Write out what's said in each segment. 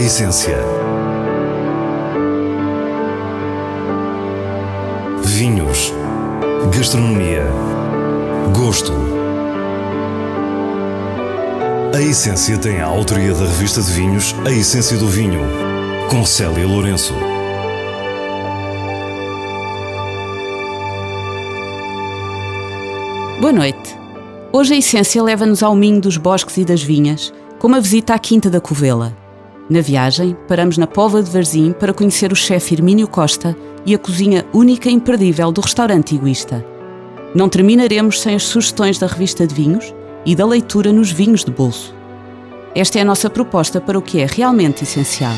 essência. Vinhos, gastronomia, gosto. A Essência tem a autoria da revista de vinhos A Essência do Vinho, com Célia Lourenço. Boa noite. Hoje a Essência leva-nos ao minho dos bosques e das vinhas, com uma visita à Quinta da Covela. Na viagem, paramos na Póvoa de Varzim para conhecer o chefe Hermínio Costa e a cozinha única e imperdível do restaurante Egoísta. Não terminaremos sem as sugestões da revista de vinhos e da leitura nos vinhos de bolso. Esta é a nossa proposta para o que é realmente essencial.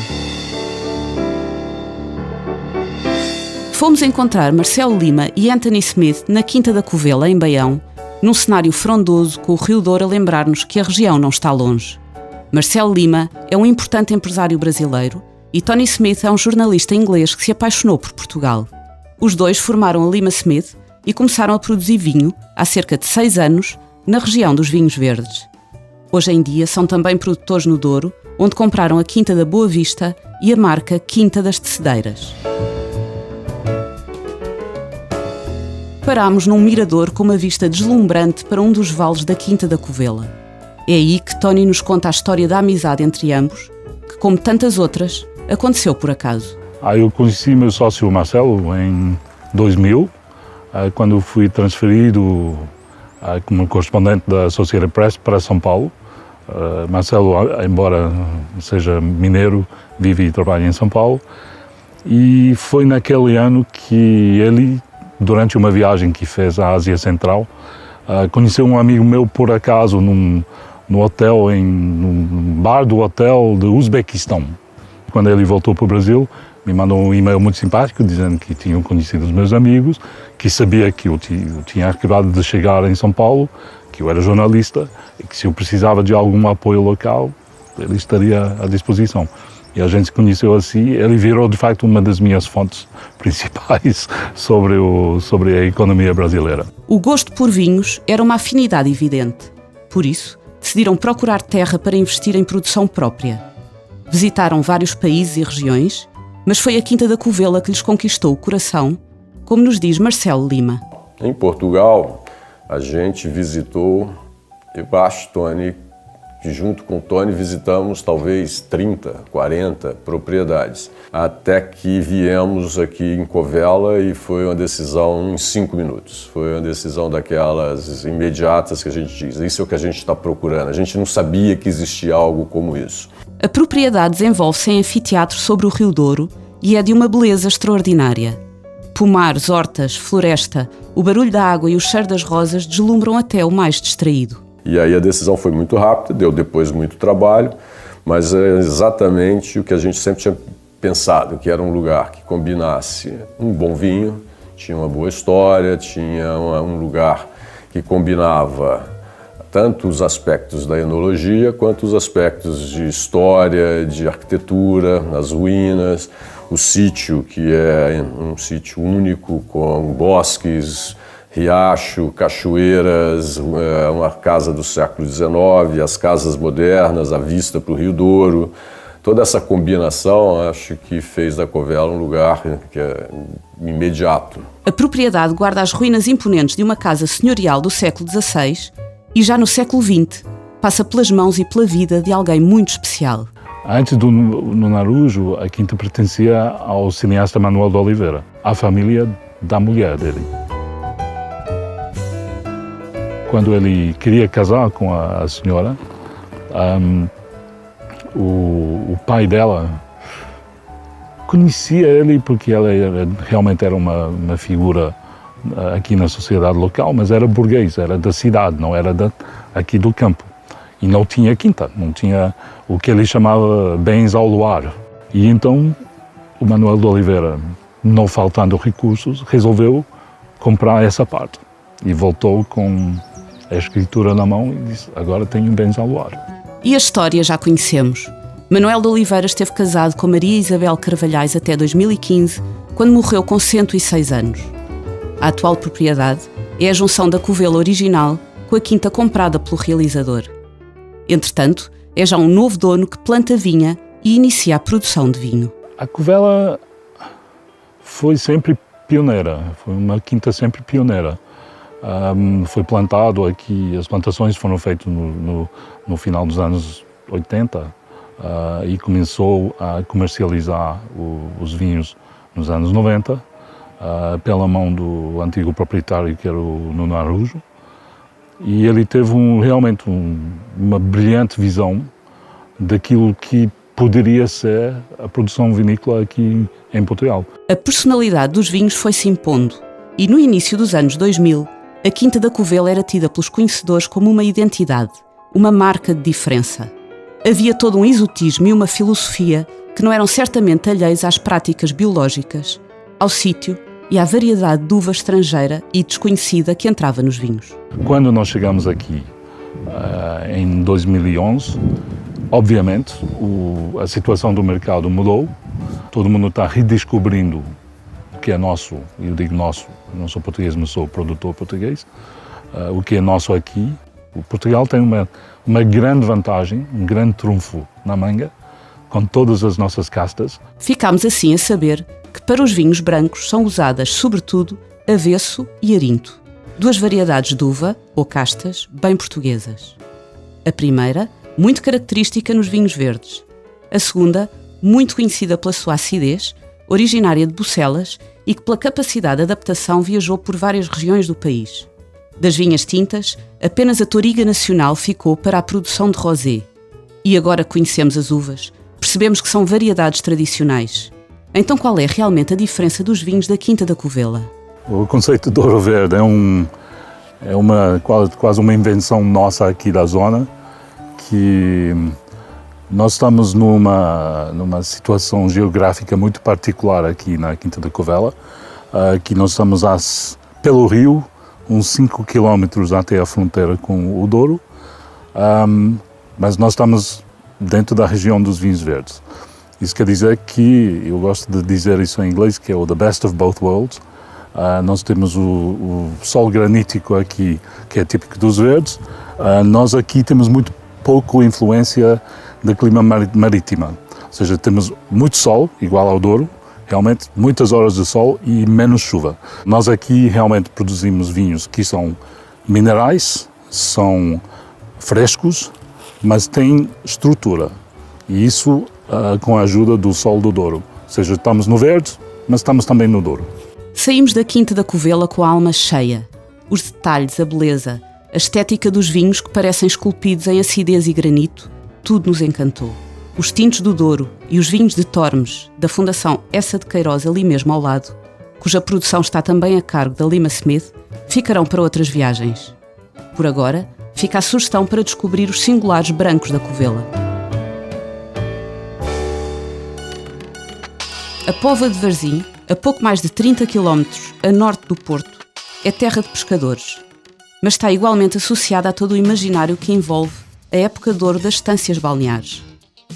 Fomos encontrar Marcelo Lima e Anthony Smith na Quinta da Covela, em Baião, num cenário frondoso com o Rio Douro a lembrar-nos que a região não está longe. Marcelo Lima é um importante empresário brasileiro e Tony Smith é um jornalista inglês que se apaixonou por Portugal. Os dois formaram a Lima Smith e começaram a produzir vinho há cerca de 6 anos na região dos vinhos verdes. Hoje em dia são também produtores no Douro, onde compraram a Quinta da Boa Vista e a marca Quinta das Tecedeiras. Parámos num mirador com uma vista deslumbrante para um dos vales da Quinta da Covela. É aí que Tony nos conta a história da amizade entre ambos, que, como tantas outras, aconteceu por acaso. Eu conheci meu sócio Marcelo em 2000, quando fui transferido como correspondente da Associated Press para São Paulo. Marcelo, embora seja mineiro, vive e trabalha em São Paulo. E foi naquele ano que ele, durante uma viagem que fez à Ásia Central, conheceu um amigo meu por acaso no hotel, num bar do hotel do Uzbequistão. Quando ele voltou para o Brasil, me mandou um e-mail muito simpático dizendo que tinham conhecido os meus amigos, que sabia que eu tinha acabado de chegar em São Paulo, que eu era jornalista e que se eu precisava de algum apoio local, ele estaria à disposição. E a gente se conheceu assim, ele virou de facto uma das minhas fontes principais sobre a economia brasileira. O gosto por vinhos era uma afinidade evidente. Por isso, decidiram procurar terra para investir em produção própria. Visitaram vários países e regiões, mas foi a Quinta da Covela que lhes conquistou o coração, como nos diz Marcelo Lima. Em Portugal, a gente visitou, eu acho, Tony, que junto com o Tony visitamos talvez 30, 40 propriedades, até que viemos aqui em Covela e foi uma decisão em 5 minutos. Foi uma decisão daquelas imediatas que a gente diz, isso é o que a gente está procurando. A gente não sabia que existia algo como isso. A propriedade desenvolve-se em anfiteatro sobre o Rio Douro e é de uma beleza extraordinária. Pomares, hortas, floresta, o barulho da água e o cheiro das rosas deslumbram até o mais distraído. E aí a decisão foi muito rápida, deu depois muito trabalho, mas é exatamente o que a gente sempre tinha pensado, que era um lugar que combinasse um bom vinho, tinha uma boa história, tinha um lugar que combinava tanto os aspectos da enologia quanto os aspectos de história, de arquitetura, as ruínas, o sítio, que é um sítio único com bosques, riacho, cachoeiras, uma casa do século XIX, as casas modernas, a vista para o Rio Douro. Toda essa combinação, acho que fez da Covela um lugar que é imediato. A propriedade guarda as ruínas imponentes de uma casa senhorial do século XVI e já no século XX passa pelas mãos e pela vida de alguém muito especial. Antes do Narujo, a quinta pertencia ao cineasta Manuel de Oliveira, à família da mulher dele. Quando ele queria casar com a senhora, o pai dela conhecia ele porque ela realmente era uma figura aqui na sociedade local, mas era burguês, era da cidade, não era aqui do campo. E não tinha quinta, não tinha o que ele chamava bens ao luar. E então o Manuel de Oliveira, não faltando recursos, resolveu comprar essa parte. E voltou com a escritura na mão e disse, agora tenho bens ao luar. E a história já conhecemos. Manuel de Oliveira esteve casado com Maria Isabel Carvalhais até 2015, quando morreu com 106 anos. A atual propriedade é a junção da Covela original com a quinta comprada pelo realizador. Entretanto, é já um novo dono que planta vinha e inicia a produção de vinho. A Covela foi sempre pioneira, foi uma quinta sempre pioneira. Foi plantado aqui, as plantações foram feitas no final dos anos 80 e começou a comercializar os vinhos nos anos 90 pela mão do antigo proprietário, que era o Nuno Araújo. E ele teve realmente uma brilhante visão daquilo que poderia ser a produção vinícola aqui em Portugal. A personalidade dos vinhos foi-se impondo e no início dos anos 2000, a Quinta da Covela era tida pelos conhecedores como uma identidade, uma marca de diferença. Havia todo um exotismo e uma filosofia que não eram certamente alheios às práticas biológicas, ao sítio e à variedade de uva estrangeira e desconhecida que entrava nos vinhos. Quando nós chegamos aqui, em 2011, obviamente a situação do mercado mudou, todo mundo está redescobrindo o que é nosso, e eu digo nosso, eu não sou português, mas sou produtor português, o que é nosso aqui. O Portugal tem uma grande vantagem, um grande trunfo na manga, com todas as nossas castas. Ficámos assim a saber que para os vinhos brancos são usadas, sobretudo, avesso e arinto, duas variedades de uva, ou castas, bem portuguesas. A primeira, muito característica nos vinhos verdes. A segunda, muito conhecida pela sua acidez, originária de Bucelas e que pela capacidade de adaptação viajou por várias regiões do país. Das vinhas tintas, apenas a Touriga Nacional ficou para a produção de rosé. E agora que conhecemos as uvas, percebemos que são variedades tradicionais. Então qual é realmente a diferença dos vinhos da Quinta da Covela? O conceito de ouro verde é quase uma invenção nossa aqui da zona, que nós estamos numa situação geográfica muito particular aqui na Quinta da Covela, que nós estamos pelo rio, uns 5 quilómetros até a fronteira com o Douro, mas nós estamos dentro da região dos vinhos verdes. Isso quer dizer que, eu gosto de dizer isso em inglês, que é o the best of both worlds. Nós temos o solo granítico aqui, que é típico dos verdes. Nós aqui temos muito pouco influência do clima marítimo. Ou seja, temos muito sol, igual ao Douro, realmente muitas horas de sol e menos chuva. Nós aqui realmente produzimos vinhos que são minerais, são frescos, mas têm estrutura. E isso com a ajuda do sol do Douro. Ou seja, estamos no verde, mas estamos também no Douro. Saímos da Quinta da Covela com a alma cheia. Os detalhes, a beleza, a estética dos vinhos que parecem esculpidos em acidez e granito, tudo nos encantou. Os tintos do Douro e os vinhos de Tormes, da Fundação Essa de Queiroz, ali mesmo ao lado, cuja produção está também a cargo da Lima Smith, ficarão para outras viagens. Por agora, fica a sugestão para descobrir os singulares brancos da Covela. A Póvoa de Varzim, a pouco mais de 30 km a norte do Porto, é terra de pescadores, mas está igualmente associada a todo o imaginário que envolve a época de ouro das estâncias balneares.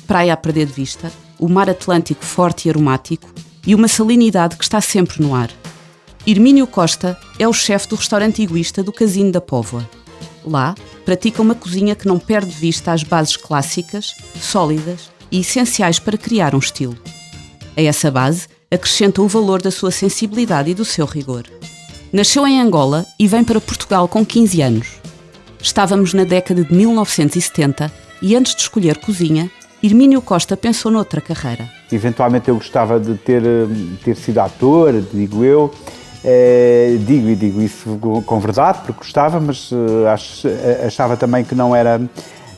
Praia a perder de vista, o mar Atlântico forte e aromático e uma salinidade que está sempre no ar. Hermínio Costa é o chefe do restaurante egoísta do Casino da Póvoa. Lá, pratica uma cozinha que não perde de vista as bases clássicas, sólidas e essenciais para criar um estilo. A essa base acrescenta o valor da sua sensibilidade e do seu rigor. Nasceu em Angola e vem para Portugal com 15 anos. Estávamos na década de 1970 e antes de escolher cozinha, Hermínio Costa pensou noutra carreira. Eventualmente eu gostava de ter sido ator, digo eu. Digo isso com verdade, porque gostava, mas achava também que não era...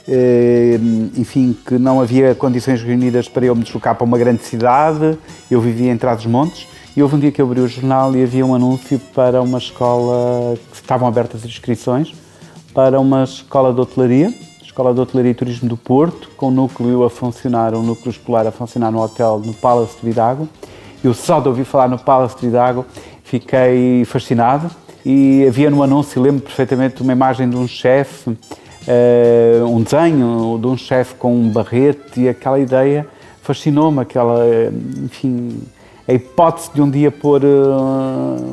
que não havia condições reunidas para eu me deslocar para uma grande cidade. Eu vivia em Trás-os-Montes e houve um dia que eu abri o jornal e havia um anúncio para uma escola, que estavam abertas as inscrições, para uma escola de hotelaria, Escola de Hotelaria e Turismo do Porto, com um núcleo escolar a funcionar no hotel no Palace de Vidago. Eu só de ouvir falar no Palace de Vidago fiquei fascinado e havia no anúncio, lembro perfeitamente, uma imagem de um chefe, um desenho de um chefe com um barrete, e aquela ideia fascinou-me, a hipótese de um dia pôr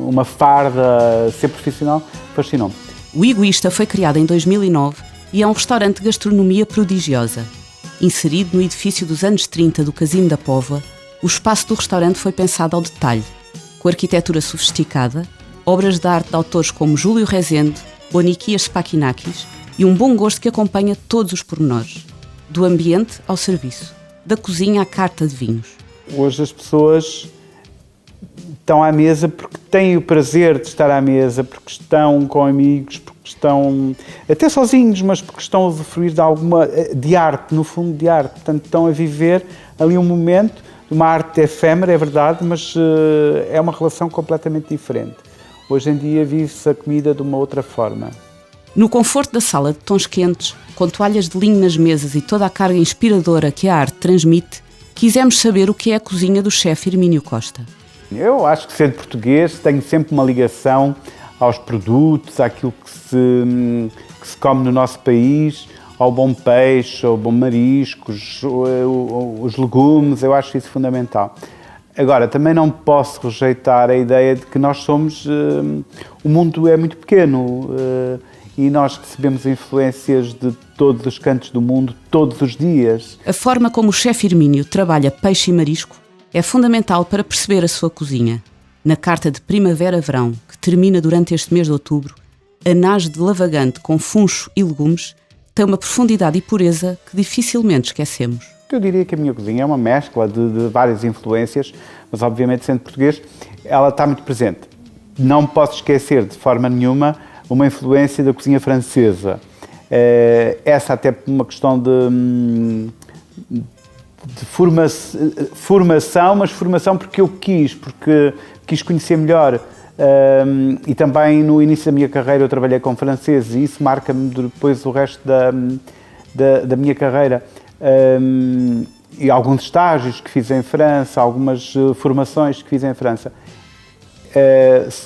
uma farda, ser profissional, fascinou-me. O Egoísta foi criado em 2009 e é um restaurante de gastronomia prodigiosa. Inserido no edifício dos anos 30 do Casino da Póvoa, o espaço do restaurante foi pensado ao detalhe, com arquitetura sofisticada, obras de arte de autores como Júlio Rezende, Boniquias Spakinakis e um bom gosto que acompanha todos os pormenores, do ambiente ao serviço, da cozinha à carta de vinhos. Hoje as pessoas estão à mesa porque têm o prazer de estar à mesa, porque estão com amigos, porque estão até sozinhos, mas porque estão a usufruir de arte, no fundo de arte. Portanto, estão a viver ali um momento de uma arte efêmera, é verdade, mas é uma relação completamente diferente. Hoje em dia vive-se a comida de uma outra forma. No conforto da sala de tons quentes, com toalhas de linho nas mesas e toda a carga inspiradora que a arte transmite, quisemos saber o que é a cozinha do chefe Hermínio Costa. Eu acho que, sendo português, tenho sempre uma ligação aos produtos, àquilo que se come no nosso país, ao bom peixe, ao bom marisco, os legumes. Eu acho isso fundamental. Agora, também não posso rejeitar a ideia de que nós somos... o mundo é muito pequeno e nós recebemos influências de todos os cantos do mundo, todos os dias. A forma como o chefe Hermínio trabalha peixe e marisco é fundamental para perceber a sua cozinha. Na carta de primavera-verão, que termina durante este mês de outubro, a nage de lavagante com funcho e legumes tem uma profundidade e pureza que dificilmente esquecemos. Eu diria que a minha cozinha é uma mescla de várias influências, mas obviamente, sendo português, ela está muito presente. Não posso esquecer de forma nenhuma uma influência da cozinha francesa. Essa até por uma questão de formação, mas formação porque eu porque quis conhecer melhor. E também no início da minha carreira eu trabalhei com franceses e isso marca-me depois o resto da minha carreira. E alguns estágios que fiz em França, algumas formações que fiz em França.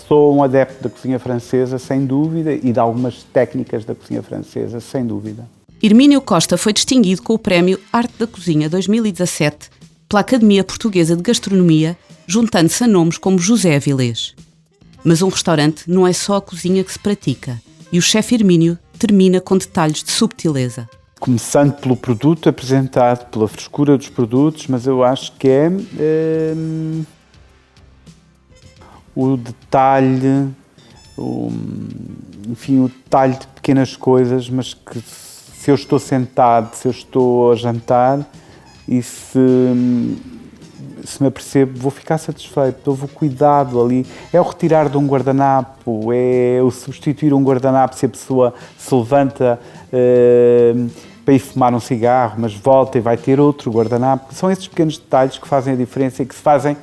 Sou um adepto da cozinha francesa, sem dúvida, e de algumas técnicas da cozinha francesa, sem dúvida. Hermínio Costa foi distinguido com o prémio Arte da Cozinha 2017 pela Academia Portuguesa de Gastronomia, juntando-se a nomes como José Avilés. Mas um restaurante não é só a cozinha que se pratica, e o chefe Hermínio termina com detalhes de subtileza. Começando pelo produto apresentado, pela frescura dos produtos, mas eu acho que é o detalhe, o detalhe de pequenas coisas, mas que se eu estou sentado, se eu estou a jantar e se me apercebo, vou ficar satisfeito, houve o cuidado ali. É o retirar de um guardanapo, é o substituir um guardanapo se a pessoa se levanta para ir fumar um cigarro, mas volta e vai ter outro guardanapo. São esses pequenos detalhes que fazem a diferença e que se fazem,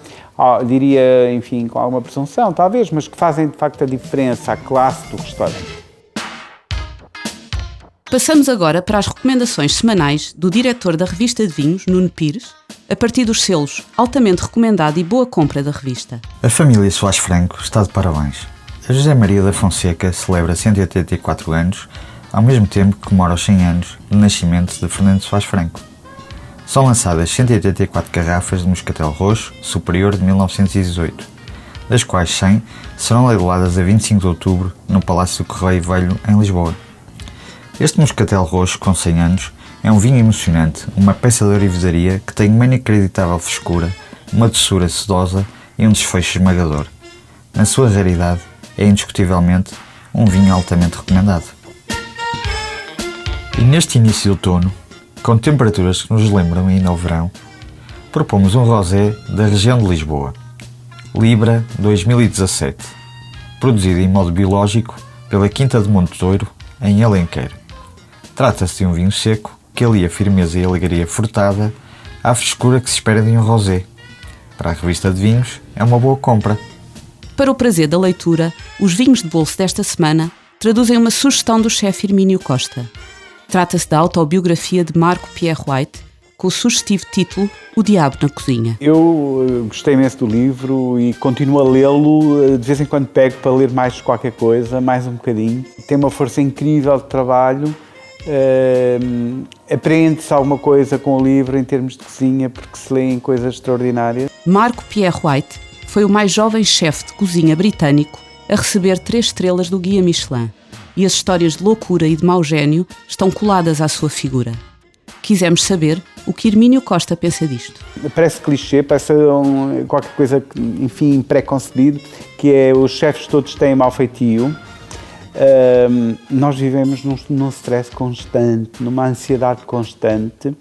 diria, enfim, com alguma presunção, talvez, mas que fazem de facto a diferença, a classe do restaurante. Passamos agora para as recomendações semanais do diretor da revista de vinhos, Nuno Pires, a partir dos selos altamente recomendado e boa compra da revista. A família Soares Franco está de parabéns. A José Maria da Fonseca celebra 184 anos, ao mesmo tempo que comemora os 100 anos do nascimento de Fernando Soares Franco. São lançadas 184 garrafas de Moscatel Roxo Superior de 1918, das quais 100 serão leiloadas a 25 de outubro no Palácio do Correio Velho, em Lisboa. Este Moscatel Roxo, com 100 anos, é um vinho emocionante, uma peça de orivesaria que tem uma inacreditável frescura, uma doçura sedosa e um desfecho esmagador. Na sua raridade, é indiscutivelmente um vinho altamente recomendado. E neste início de outono, com temperaturas que nos lembram ainda ao verão, propomos um rosé da região de Lisboa, Libra 2017, produzido em modo biológico pela Quinta de Monte Douro, em Alenquer. Trata-se de um vinho seco que alia a firmeza e a alegria frutada à frescura que se espera de um rosé. Para a revista de vinhos, é uma boa compra. Para o prazer da leitura, os vinhos de bolso desta semana traduzem uma sugestão do chefe Hermínio Costa. Trata-se da autobiografia de Marco Pierre White, com o sugestivo título O Diabo na Cozinha. Eu gostei imenso do livro e continuo a lê-lo. De vez em quando pego para ler mais qualquer coisa, mais um bocadinho. Tem uma força incrível de trabalho. Aprende-se alguma coisa com o livro em termos de cozinha, porque se lêem coisas extraordinárias. Marco Pierre White foi o mais jovem chefe de cozinha britânico a receber 3 estrelas do Guia Michelin, e as histórias de loucura e de mau gênio estão coladas à sua figura. Quisemos saber o que Hermínio Costa pensa disto. Parece clichê, parece qualquer coisa, enfim, pré-concebido, que é os chefes todos têm mau feitio. Nós vivemos num stress constante, numa ansiedade constante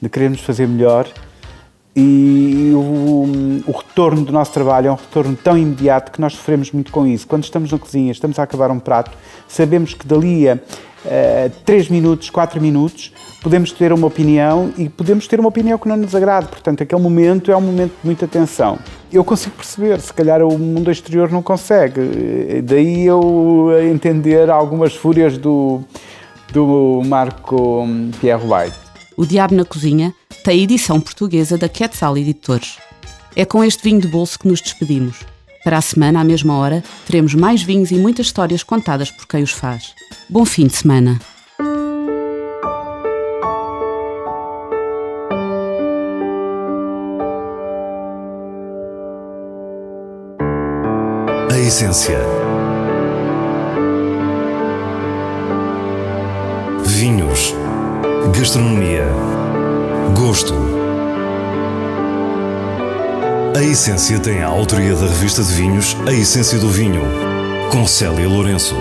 de querermos fazer melhor, e o retorno do nosso trabalho é um retorno tão imediato que nós sofremos muito com isso. Quando estamos na cozinha, estamos a acabar um prato, sabemos que dali a 3 minutos, 4 minutos, podemos ter uma opinião, e podemos ter uma opinião que não nos agrade. Portanto, aquele momento é um momento de muita tensão. Eu consigo perceber, se calhar o mundo exterior não consegue. Daí eu entender algumas fúrias do Marco Pierre White. O Diabo na Cozinha tem a edição portuguesa da Quetzal Editores. É com este vinho de bolso que nos despedimos. Para a semana, à mesma hora, teremos mais vinhos e muitas histórias contadas por quem os faz. Bom fim de semana! A essência. Vinhos. Gastronomia. Gosto. A Essência tem a autoria da revista de vinhos A Essência do Vinho, com Célia Lourenço.